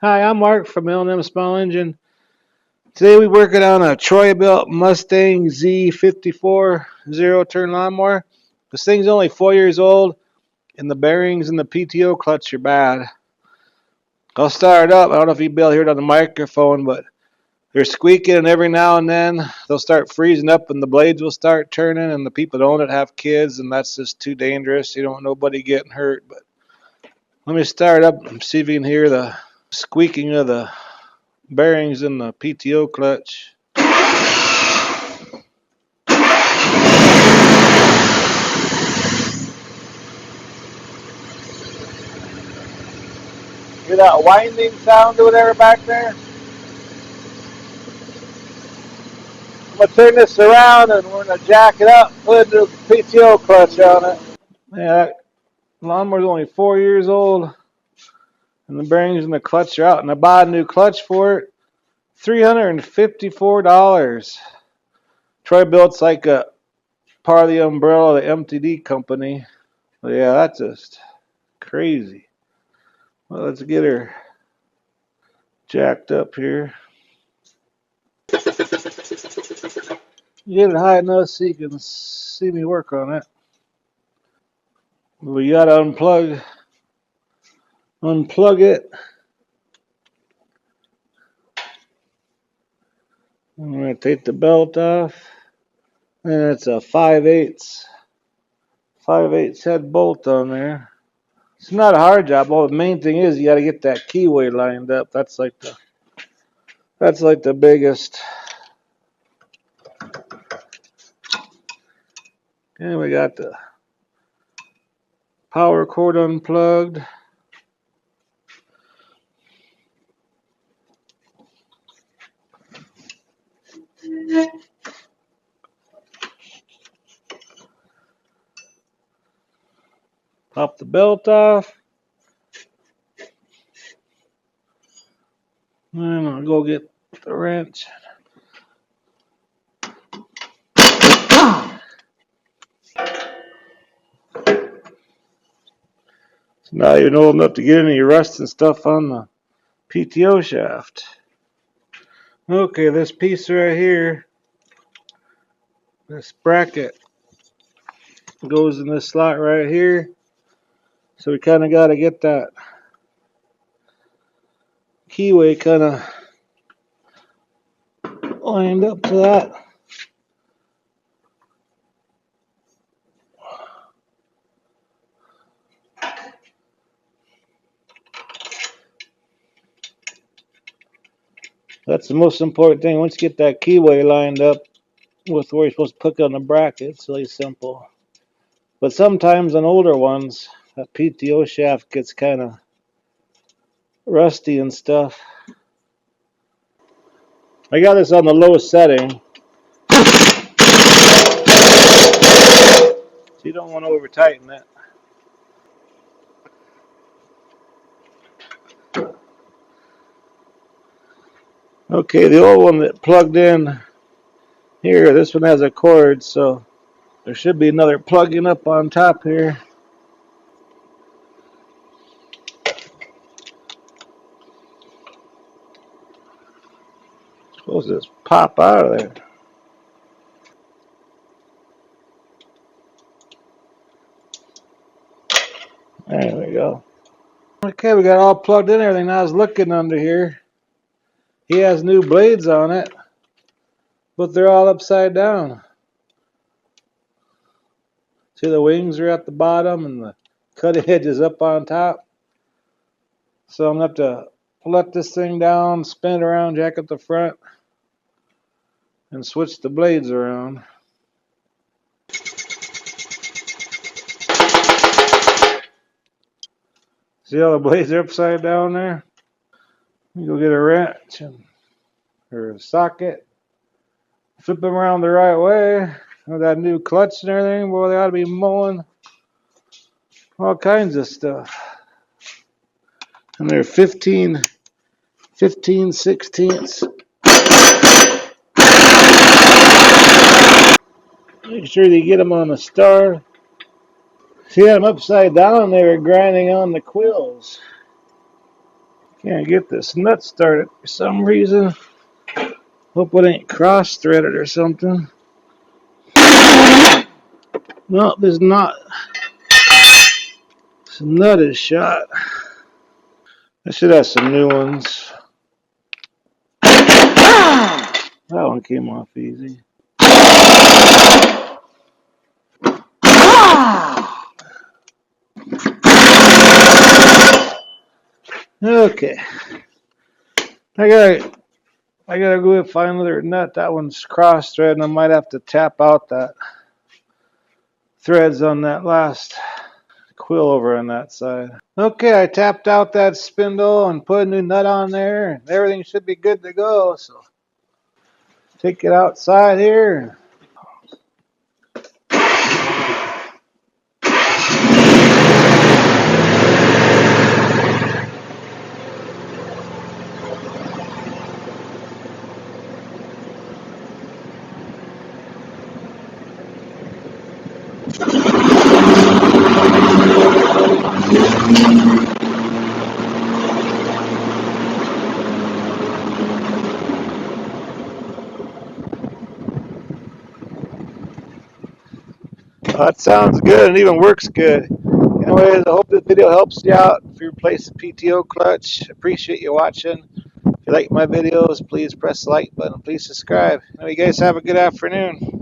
Hi, I'm Mark from L&M Small Engine. Today we're working on a Troy-built Mustang Z54 zero-turn lawnmower. This thing's only 4 years old, and the bearings and the PTO clutch are bad. I'll start it up. I don't know if you'll be able to hear it on the microphone, but they're squeaking, and every now and then they'll start freezing up, and the blades will start turning, and the people that own it have kids, and that's just too dangerous. You don't want nobody getting hurt. But let me start up and see if you can hear the squeaking of the bearings in the PTO clutch. Hear that winding sound or whatever back there? I'm going to turn this around and we're going to jack it up, put the PTO clutch on it. Yeah, that lawnmower's only 4 years old and the bearings and the clutch are out. And I bought a new clutch for it, $354. Troy-Built's like a part of the umbrella of the MTD company. But yeah, that's just crazy. Well, let's get her jacked up here. Get it high enough so you can see me work on it. We gotta unplug it. I'm gonna take the belt off, and it's a 5/8 head bolt on there. It's not a hard job. Well, the main thing is you gotta get that keyway lined up. That's like the biggest. And we got the power cord unplugged. Pop the belt off. And I'll go get the wrench. So now you're old enough to get any rust and stuff on the PTO shaft. Okay, this piece right here, this bracket goes in this slot right here. So we kind of got to get that keyway kind of lined up to that. That's the most important thing. Once you get that keyway lined up with where you're supposed to put it on the bracket, it's really simple. But sometimes on older ones, that PTO shaft gets kind of rusty and stuff. I got this on the low setting, so you don't want to over tighten it. Okay, the old one that plugged in here, this one has a cord, so there should be another plug-in up on top here. Supposed to just pop out of there. There we go. Okay, we got all plugged in everything. Now I was looking under here. He has new blades on it, but they're all upside down. See, the wings are at the bottom and the cutting edge is up on top. So I'm going to have to let this thing down, spin it around, jack up the front, and switch the blades around. See how the blades are upside down there? You go get a wrench or a socket, flip them around the right way. With that new clutch and everything, boy, they ought to be mowing all kinds of stuff. And they're 15/16. Make sure you get them on the star. See, I'm upside down. They were grinding on the quills. Can't get this nut started for some reason. Hope it ain't cross-threaded or something. No, there's not. This nut is shot. I should have some new ones. That one came off easy. Okay. I gotta go find another nut. That one's cross thread, and I might have to tap out that threads on that last quill over on that side. Okay, I tapped out that spindle and put a new nut on there, and everything should be good to go. So take it outside here. That sounds good and even works good. Anyways, I hope this video helps you out if you replace the PTO clutch. Appreciate you watching. If you like my videos, please press the like button. Please subscribe. Anyway, you guys have a good afternoon.